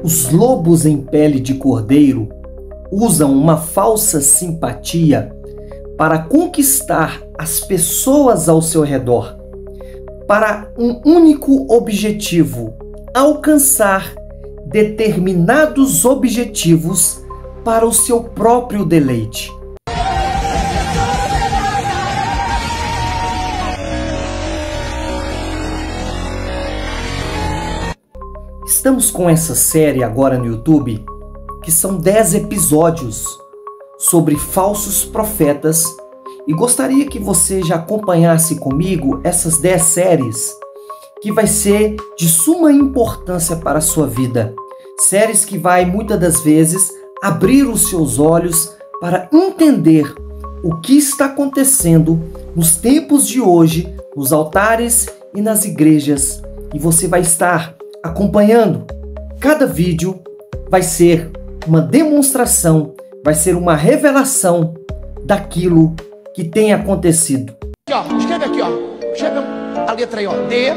Os lobos em pele de cordeiro usam uma falsa simpatia para conquistar as pessoas ao seu redor, para um único objetivo: alcançar determinados objetivos para o seu próprio deleite. Estamos com essa série agora no YouTube, que são 10 episódios sobre falsos profetas, e gostaria que você já acompanhasse comigo essas 10 séries, que vai ser de suma importância para a sua vida. Séries que vai muitas das vezes abrir os seus olhos para entender o que está acontecendo nos tempos de hoje, nos altares e nas igrejas, e você vai estar acompanhando. Cada vídeo vai ser uma demonstração, vai ser uma revelação daquilo que tem acontecido. Escreve aqui, ó. Escreve a letra aí, ó. D.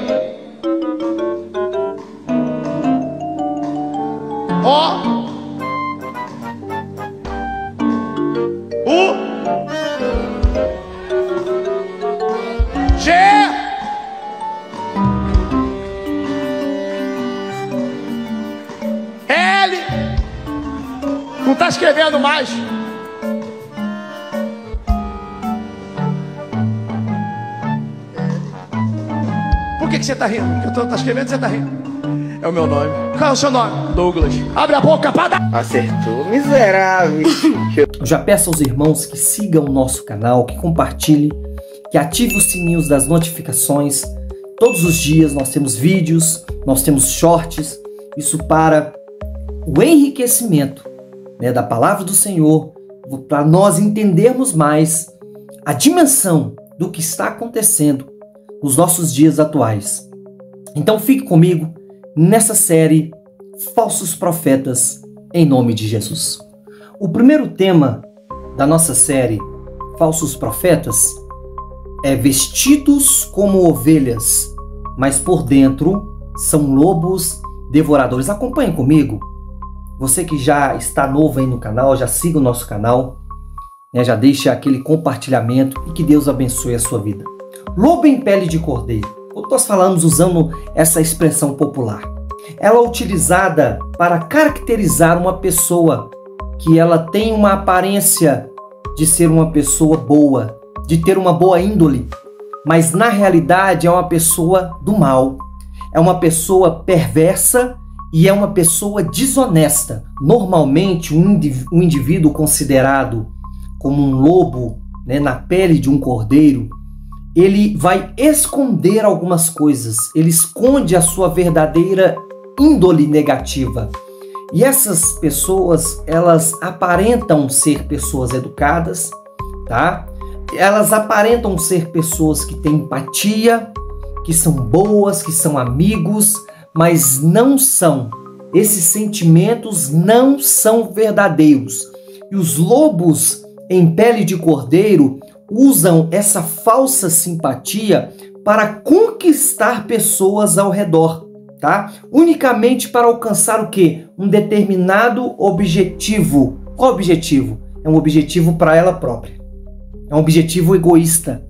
O. U. G. L. Não tá escrevendo mais. Por que você tá rindo? Porque eu tô escrevendo e você tá rindo. É o meu nome. Qual é o seu nome? Douglas. Abre a boca para dar. Acertou, miserável. Eu já peço aos irmãos que sigam o nosso canal, que compartilhem, que ativem os sininhos das notificações. Todos os dias nós temos vídeos, nós temos shorts, isso para o enriquecimento, né, da palavra do Senhor, para nós entendermos mais a dimensão do que está acontecendo nos nossos dias atuais. Então fique comigo nessa série Falsos Profetas, em nome de Jesus. O primeiro tema da nossa série Falsos Profetas é vestidos como ovelhas, mas por dentro são lobos devoradores. Acompanhe comigo. Você que já está novo aí no canal, já siga o nosso canal, né? Já deixa aquele compartilhamento e que Deus abençoe a sua vida. Lobo em pele de cordeiro. Nós falamos usando essa expressão popular. Ela é utilizada para caracterizar uma pessoa que ela tem uma aparência de ser uma pessoa boa, de ter uma boa índole, mas na realidade é uma pessoa do mal, é uma pessoa perversa e é uma pessoa desonesta. Normalmente um indivíduo considerado como um lobo, né, na pele de um cordeiro, ele vai esconder algumas coisas, ele esconde a sua verdadeira índole negativa. E essas pessoas, elas aparentam ser pessoas educadas, tá? Elas aparentam ser pessoas que têm empatia, que são boas, que são amigos, mas não são. Esses sentimentos não são verdadeiros. E os lobos em pele de cordeiro usam essa falsa simpatia para conquistar pessoas ao redor, tá? Unicamente para alcançar o quê? Um determinado objetivo. Qual objetivo? É um objetivo para ela própria. É um objetivo egoísta,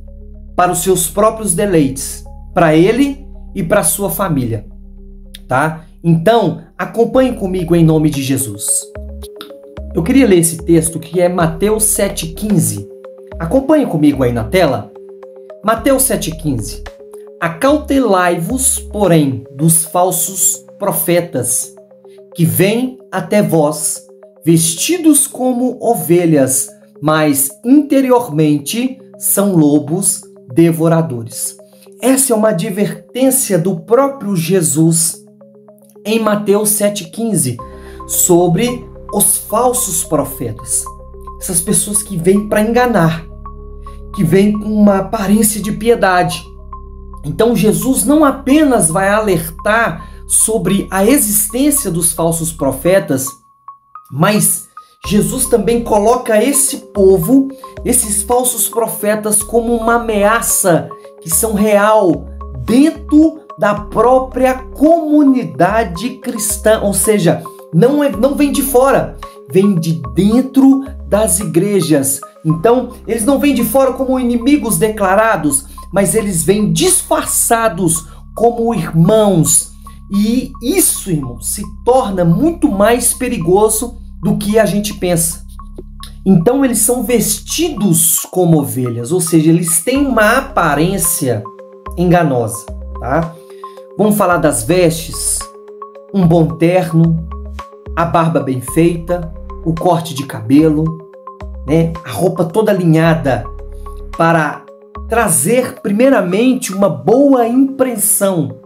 para os seus próprios deleites, para ele e para sua família, tá? Então, acompanhe comigo em nome de Jesus. Eu queria ler esse texto que é Mateus 7,15. Acompanhe comigo aí na tela. Mateus 7,15. Acautelai-vos, porém, dos falsos profetas, que vêm até vós, vestidos como ovelhas, mas interiormente são lobos devoradores. Essa é uma advertência do próprio Jesus em Mateus 7,15 sobre os falsos profetas. Essas pessoas que vêm para enganar, que vêm com uma aparência de piedade. Então Jesus não apenas vai alertar sobre a existência dos falsos profetas, mas Jesus também coloca esse povo, esses falsos profetas, como uma ameaça que são real dentro da própria comunidade cristã, ou seja, não vem de fora, vem de dentro das igrejas. Então, eles não vêm de fora como inimigos declarados, mas eles vêm disfarçados como irmãos. E isso, irmão, se torna muito mais perigoso do que a gente pensa. Então, eles são vestidos como ovelhas, ou seja, eles têm uma aparência enganosa, tá? Vamos falar das vestes, um bom terno, a barba bem feita, o corte de cabelo, né? A roupa toda alinhada para trazer primeiramente uma boa impressão,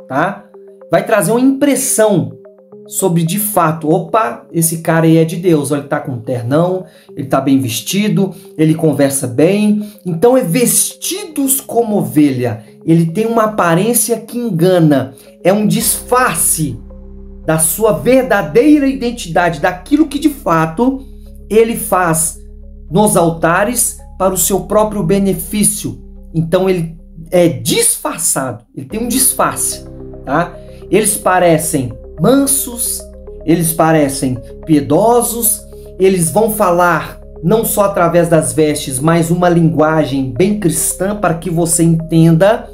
tá? Vai trazer uma impressão sobre de fato, opa, esse cara aí é de Deus, ele tá com um ternão, ele tá bem vestido, ele conversa bem, então é vestidos como ovelha, ele tem uma aparência que engana, é um disfarce da sua verdadeira identidade, daquilo que de fato ele faz nos altares para o seu próprio benefício. Então ele é disfarçado, ele tem um disfarce, tá? Eles parecem mansos, eles parecem piedosos, eles vão falar não só através das vestes, mas uma linguagem bem cristã para que você entenda.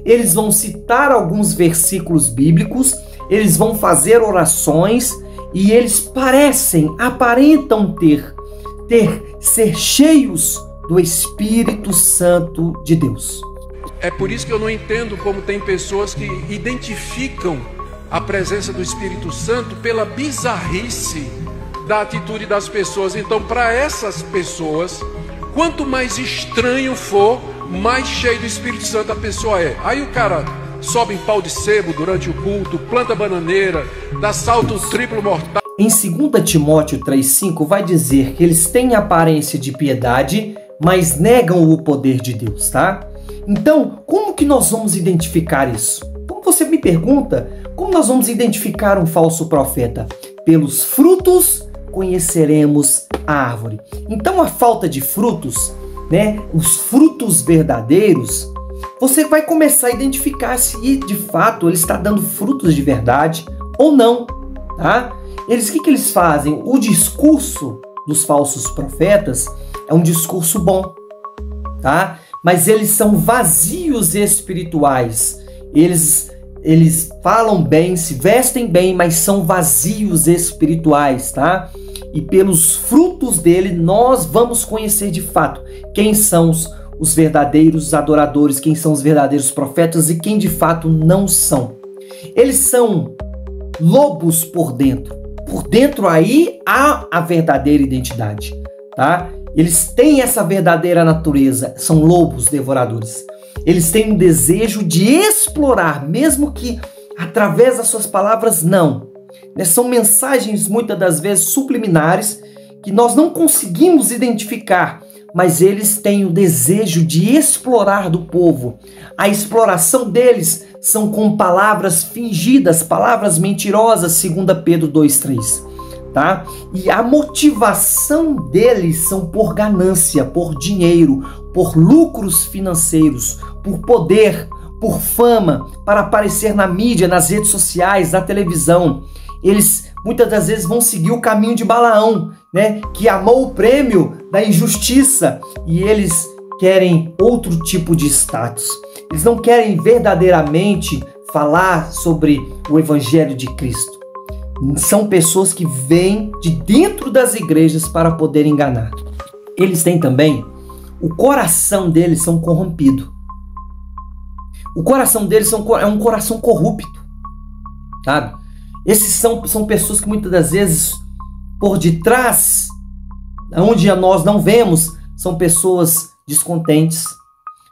Eles vão citar alguns versículos bíblicos, eles vão fazer orações e eles aparentam ser cheios do Espírito Santo de Deus. É por isso que eu não entendo como tem pessoas que identificam a presença do Espírito Santo pela bizarrice da atitude das pessoas. Então, para essas pessoas, quanto mais estranho for, mais cheio do Espírito Santo a pessoa é. Aí o cara sobe em pau de sebo durante o culto, planta bananeira, dá salto triplo mortal. Em 2 Timóteo 3,5 vai dizer que eles têm aparência de piedade, mas negam o poder de Deus, tá? Então, como que nós vamos identificar isso? Como você me pergunta, como nós vamos identificar um falso profeta? Pelos frutos conheceremos a árvore. Então, a falta de frutos, né, os frutos verdadeiros, você vai começar a identificar se de fato ele está dando frutos de verdade ou não, tá? O que eles fazem? O discurso dos falsos profetas é um discurso bom, tá? Mas eles são vazios espirituais. Eles falam bem, se vestem bem, mas são vazios espirituais, tá? E pelos frutos dele nós vamos conhecer de fato quem são os verdadeiros adoradores, quem são os verdadeiros profetas e quem de fato não são. Eles são lobos por dentro. Por dentro aí há a verdadeira identidade, tá? Eles têm essa verdadeira natureza, são lobos devoradores. Eles têm um desejo de explorar, mesmo que através das suas palavras não. São mensagens muitas das vezes subliminares que nós não conseguimos identificar, mas eles têm o desejo de explorar do povo. A exploração deles são com palavras fingidas, palavras mentirosas, 2 Pedro 2,3. Tá? E a motivação deles são por ganância, por dinheiro, por lucros financeiros, por poder, por fama, para aparecer na mídia, nas redes sociais, na televisão. Eles muitas das vezes vão seguir o caminho de Balaão, né? Que amou o prêmio da injustiça e eles querem outro tipo de status. Eles não querem verdadeiramente falar sobre o Evangelho de Cristo. São pessoas que vêm de dentro das igrejas para poder enganar. Eles têm também, o coração deles são corrompido. O coração deles é um coração corrupto, sabe? Esses são pessoas que muitas das vezes, por detrás, onde nós não vemos, são pessoas descontentes,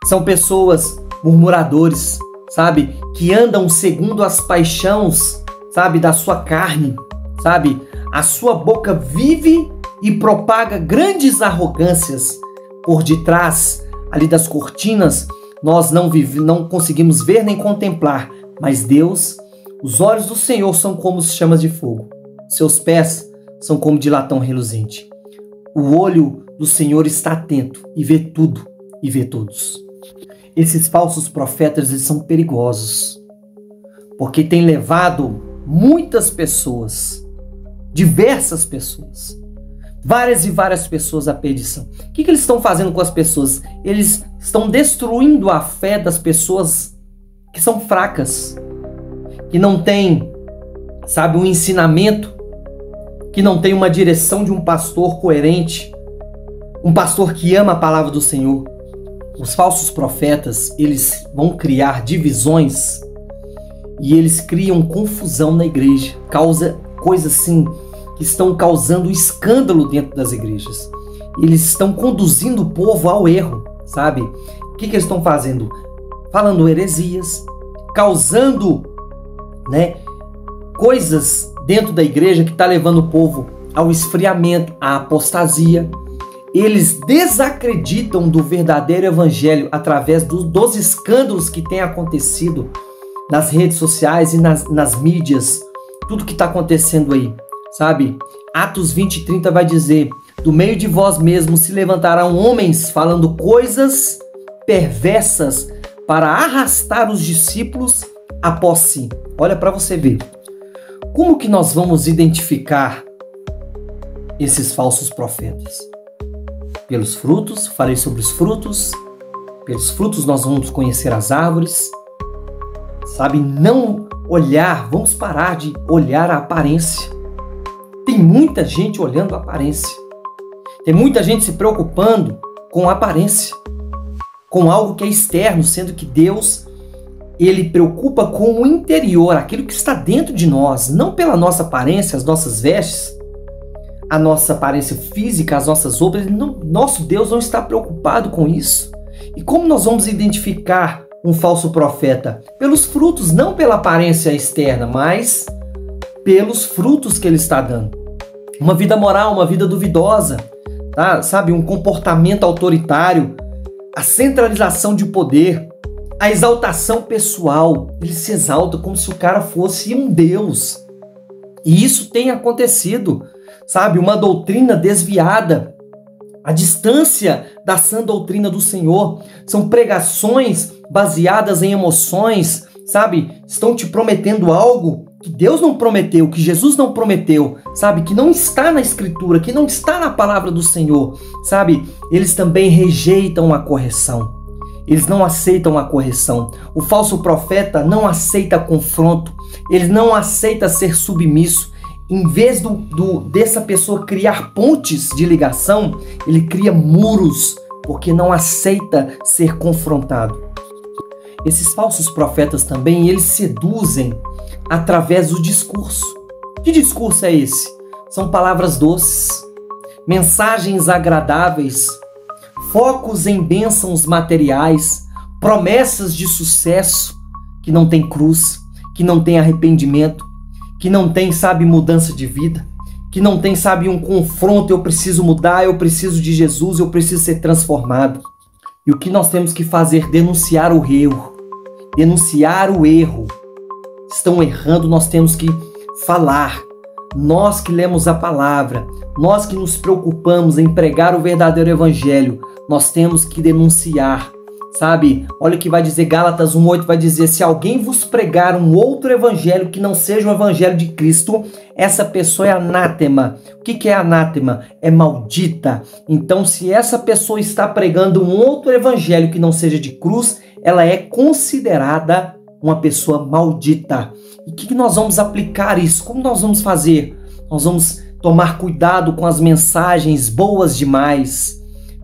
são pessoas murmuradores, sabe? Que andam segundo as paixões, sabe, da sua carne, sabe? A sua boca vive e propaga grandes arrogâncias. Por detrás, ali das cortinas, nós não conseguimos ver nem contemplar, mas Deus, os olhos do Senhor são como chamas de fogo, seus pés são como de latão reluzente. O olho do Senhor está atento e vê tudo e vê todos. Esses falsos profetas, eles são perigosos, porque têm levado muitas pessoas diversas pessoas. Várias e várias pessoas à perdição. O que eles estão fazendo com as pessoas? Eles estão destruindo a fé das pessoas que são fracas, que não têm, sabe, um ensinamento, que não tem uma direção de um pastor coerente, um pastor que ama a palavra do Senhor. Os falsos profetas, eles vão criar divisões e eles criam confusão na igreja, causa coisas assim que estão causando escândalo dentro das igrejas. Eles estão conduzindo o povo ao erro, sabe? O que eles estão fazendo? Falando heresias, causando, coisas dentro da igreja que está levando o povo ao esfriamento, à apostasia. Eles desacreditam do verdadeiro evangelho através dos escândalos que têm acontecido nas redes sociais e nas mídias. Tudo que está acontecendo aí, sabe? Atos 20:30 vai dizer: do meio de vós mesmos se levantarão homens falando coisas perversas para arrastar os discípulos após si. Olha para você ver. Como que nós vamos identificar esses falsos profetas? Pelos frutos, falei sobre os frutos. Pelos frutos nós vamos conhecer as árvores. Sabe, não olhar, vamos parar de olhar a aparência. Tem muita gente olhando a aparência. Tem muita gente se preocupando com a aparência, com algo que é externo, sendo que Deus, Ele preocupa com o interior, aquilo que está dentro de nós, não pela nossa aparência, as nossas vestes, a nossa aparência física, as nossas obras. Nosso Deus não está preocupado com isso. E como nós vamos identificar um falso profeta? Pelos frutos, não pela aparência externa, mas pelos frutos que ele está dando. Uma vida moral, uma vida duvidosa, tá? Sabe, um comportamento autoritário, a centralização de poder, a exaltação pessoal. Ele se exalta como se o cara fosse um Deus. E isso tem acontecido, sabe? Uma doutrina desviada, a distância da sã doutrina do Senhor. São pregações baseadas em emoções, sabe? Estão te prometendo algo que Deus não prometeu, que Jesus não prometeu, sabe? Que não está na Escritura, que não está na palavra do Senhor, sabe? Eles também rejeitam a correção. Eles não aceitam a correção. O falso profeta não aceita confronto. Ele não aceita ser submisso. Em vez dessa pessoa criar pontes de ligação, ele cria muros, porque não aceita ser confrontado. Esses falsos profetas também, eles seduzem através do discurso. Que discurso é esse? São palavras doces, mensagens agradáveis, focos em bênçãos materiais, promessas de sucesso que não tem cruz, que não tem arrependimento, que não tem, sabe, mudança de vida, que não tem, sabe, um confronto. Eu preciso mudar, eu preciso de Jesus, eu preciso ser transformado. E o que nós temos que fazer? Denunciar o erro. Denunciar o erro. Estão errando, nós temos que falar. Nós que lemos a palavra, nós que nos preocupamos em pregar o verdadeiro evangelho, nós temos que denunciar, sabe? Olha o que vai dizer Gálatas 1:8, vai dizer: se alguém vos pregar um outro evangelho que não seja o evangelho de Cristo, essa pessoa é anátema. O que é anátema? É maldita. Então, se essa pessoa está pregando um outro evangelho que não seja de cruz, ela é considerada uma pessoa maldita. E o que nós vamos aplicar isso? Como nós vamos fazer? Nós vamos tomar cuidado com as mensagens boas demais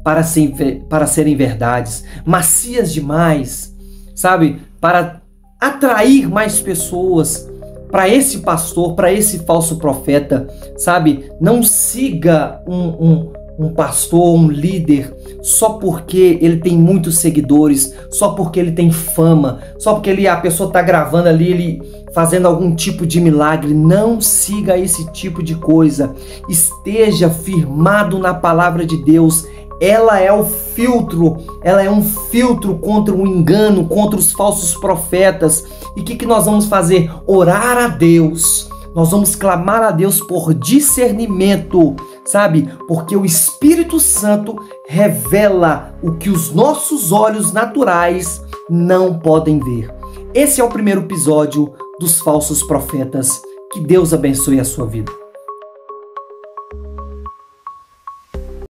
para serem verdades, macias demais, sabe? Para atrair mais pessoas para esse pastor, para esse falso profeta, sabe? Não siga um pastor, um líder, só porque ele tem muitos seguidores, só porque ele tem fama, só porque a pessoa está gravando ali, ele fazendo algum tipo de milagre. Não siga esse tipo de coisa. Esteja firmado na palavra de Deus. Ela é o filtro, ela é um filtro contra o engano, contra os falsos profetas. E o que nós vamos fazer? Orar a Deus. Nós vamos clamar a Deus por discernimento, sabe? Porque o Espírito Santo revela o que os nossos olhos naturais não podem ver. Esse é o primeiro episódio dos falsos profetas. Que Deus abençoe a sua vida.